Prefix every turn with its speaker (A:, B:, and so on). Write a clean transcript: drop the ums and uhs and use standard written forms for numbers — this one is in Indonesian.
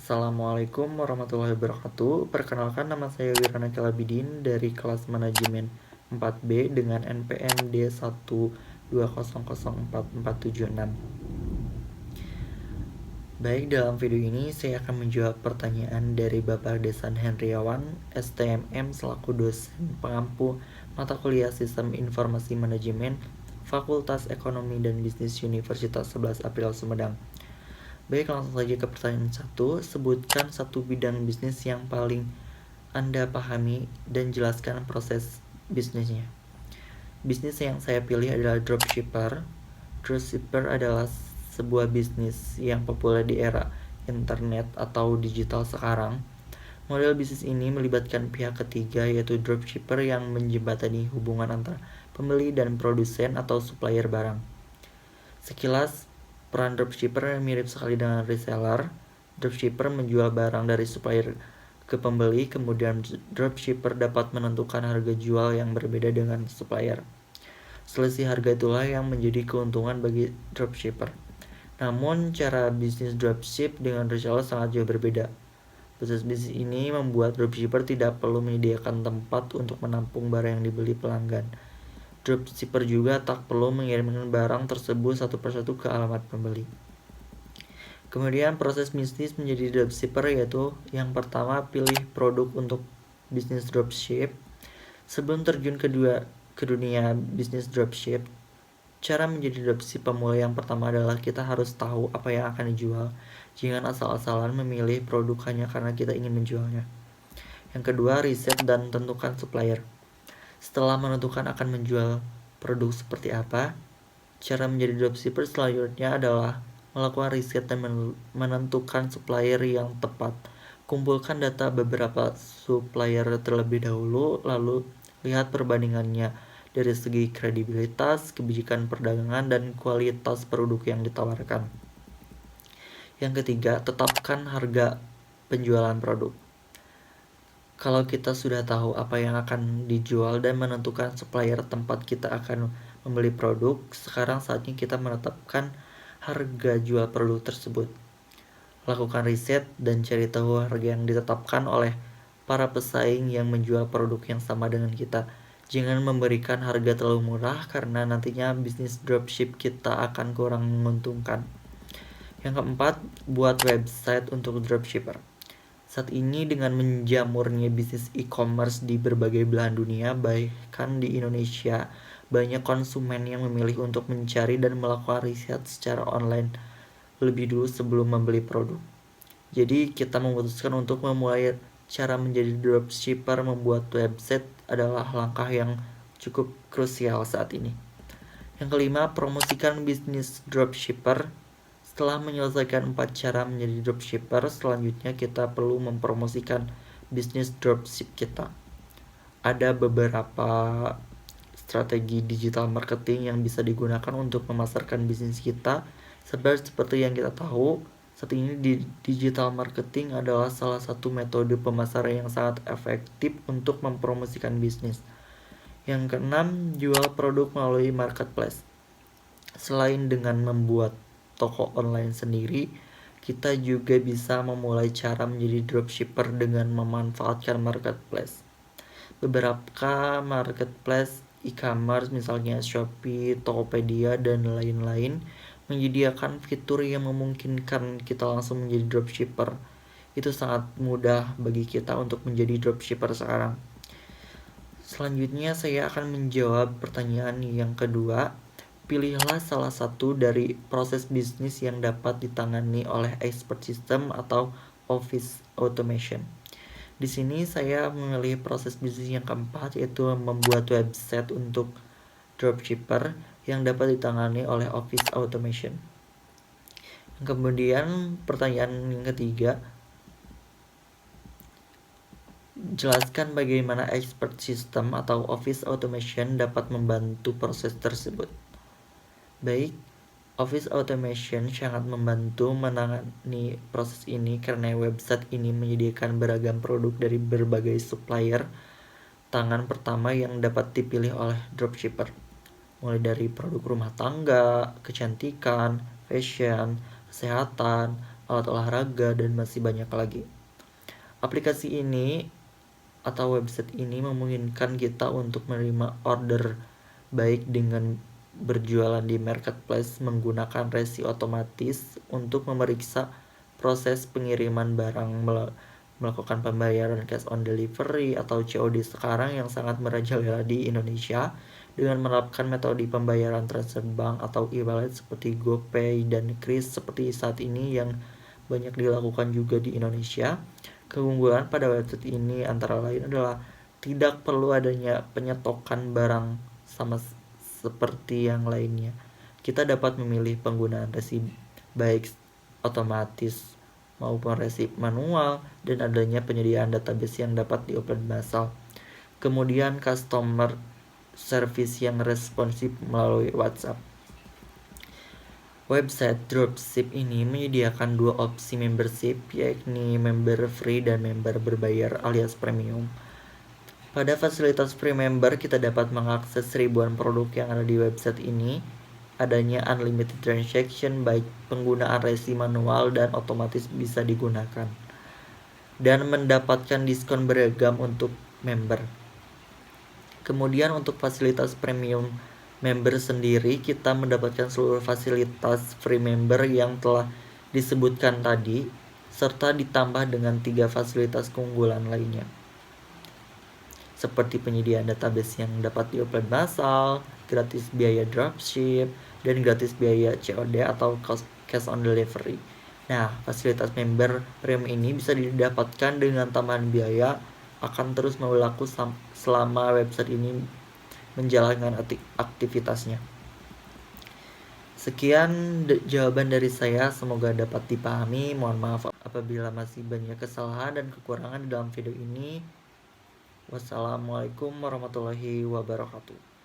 A: Assalamualaikum warahmatullahi wabarakatuh. Perkenalkan, nama saya Wirana Kelabidin dari kelas manajemen 4B dengan NPM D120044476. Baik, dalam video ini saya akan menjawab pertanyaan dari Bapak Desan Henriawan, STMM selaku dosen pengampu mata kuliah Sistem Informasi Manajemen Fakultas Ekonomi dan Bisnis Universitas 11 April Sumedang. Baik, langsung saja ke pertanyaan 1. Sebutkan satu bidang bisnis yang paling Anda pahami dan jelaskan proses bisnisnya. Bisnis yang saya pilih adalah dropshipper. Dropshipper adalah sebuah bisnis yang populer di era internet atau digital sekarang. Model bisnis ini melibatkan pihak ketiga, yaitu dropshipper yang menjembatani hubungan antara pembeli dan produsen atau supplier barang. Sekilas, peran dropshipper mirip sekali dengan reseller. Dropshipper menjual barang dari supplier ke pembeli, kemudian dropshipper dapat menentukan harga jual yang berbeda dengan supplier. Selisih harga itulah yang menjadi keuntungan bagi dropshipper. Namun, cara bisnis dropship dengan reseller sangat jauh berbeda. Proses bisnis ini membuat dropshipper tidak perlu menyediakan tempat untuk menampung barang yang dibeli pelanggan. Dropshipper juga tak perlu mengirimkan barang tersebut satu persatu ke alamat pembeli. Kemudian proses bisnis menjadi dropshipper yaitu yang pertama, pilih produk untuk bisnis dropship. Sebelum terjun ke dunia bisnis dropship, cara menjadi dropship pemula yang pertama adalah kita harus tahu apa yang akan dijual. Jangan asal-asalan memilih produk hanya karena kita ingin menjualnya. Yang kedua, riset dan tentukan supplier. Setelah menentukan akan menjual produk seperti apa, cara menjadi dropshipper selanjutnya adalah melakukan riset dan menentukan supplier yang tepat. Kumpulkan data beberapa supplier terlebih dahulu, lalu lihat perbandingannya dari segi kredibilitas, kebijakan perdagangan, dan kualitas produk yang ditawarkan. Yang ketiga, tetapkan harga penjualan produk. Kalau kita sudah tahu apa yang akan dijual dan menentukan supplier tempat kita akan membeli produk, sekarang saatnya kita menetapkan harga jual produk tersebut. Lakukan riset dan cari tahu harga yang ditetapkan oleh para pesaing yang menjual produk yang sama dengan kita. Jangan memberikan harga terlalu murah karena nantinya bisnis dropship kita akan kurang menguntungkan. Yang keempat, buat website untuk dropshipper. Saat ini dengan menjamurnya bisnis e-commerce di berbagai belahan dunia, bahkan di Indonesia, banyak konsumen yang memilih untuk mencari dan melakukan riset secara online lebih dulu sebelum membeli produk. Jadi kita memutuskan untuk memulai cara menjadi dropshipper. Membuat website adalah langkah yang cukup krusial saat ini. Yang kelima, promosikan bisnis dropshipper. Setelah menyelesaikan 4 cara menjadi dropshipper, selanjutnya kita perlu mempromosikan bisnis dropship kita. Ada beberapa strategi digital marketing yang bisa digunakan untuk memasarkan bisnis kita. Seperti yang kita tahu, saat ini digital marketing adalah salah satu metode pemasaran yang sangat efektif untuk mempromosikan bisnis. Yang keenam, jual produk melalui marketplace. Selain dengan membuat toko online sendiri, kita juga bisa memulai cara menjadi dropshipper dengan memanfaatkan marketplace. Beberapa marketplace e-commerce misalnya Shopee, Tokopedia, dan lain-lain menyediakan fitur yang memungkinkan kita langsung menjadi dropshipper. Itu sangat mudah bagi kita untuk menjadi dropshipper sekarang. Selanjutnya saya akan menjawab pertanyaan yang kedua. Pilihlah salah satu dari proses bisnis yang dapat ditangani oleh expert system atau office automation. Di sini saya memilih proses bisnis yang keempat, yaitu membuat website untuk dropshipper yang dapat ditangani oleh office automation. Kemudian pertanyaan yang ketiga, jelaskan bagaimana expert system atau office automation dapat membantu proses tersebut. Baik, office automation sangat membantu menangani proses ini karena website ini menyediakan beragam produk dari berbagai supplier tangan pertama yang dapat dipilih oleh dropshipper. Mulai dari produk rumah tangga, kecantikan, fashion, kesehatan, alat olahraga, dan masih banyak lagi. Aplikasi ini atau website ini memungkinkan kita untuk menerima order baik dengan berjualan di marketplace menggunakan resi otomatis untuk memeriksa proses pengiriman barang, melakukan pembayaran cash on delivery atau COD sekarang yang sangat merajalela di Indonesia dengan menerapkan metode pembayaran transfer bank atau e-wallet seperti GoPay dan Kris seperti saat ini yang banyak dilakukan juga di Indonesia. Keunggulan pada website ini antara lain adalah tidak perlu adanya penyetokan barang sama seperti yang lainnya. Kita dapat memilih penggunaan resi baik otomatis maupun resi manual, dan adanya penyediaan database yang dapat diopen massal. Kemudian customer service yang responsif melalui WhatsApp. Website dropship ini menyediakan dua opsi membership, yakni member free dan member berbayar alias premium. Pada fasilitas free member, kita dapat mengakses ribuan produk yang ada di website ini. Adanya unlimited transaction, baik penggunaan resi manual dan otomatis bisa digunakan, dan mendapatkan diskon beragam untuk member. Kemudian untuk fasilitas premium member sendiri, kita mendapatkan seluruh fasilitas free member yang telah disebutkan tadi, serta ditambah dengan 3 fasilitas keunggulan lainnya, seperti penyediaan database yang dapat diopen massal, gratis biaya dropship, dan gratis biaya COD atau cash on delivery. Nah, fasilitas member premium ini bisa didapatkan dengan tambahan biaya, akan terus berlaku selama website ini menjalankan aktivitasnya. Sekian jawaban dari saya, semoga dapat dipahami. Mohon maaf apabila masih banyak kesalahan dan kekurangan dalam video ini. Wassalamualaikum warahmatullahi wabarakatuh.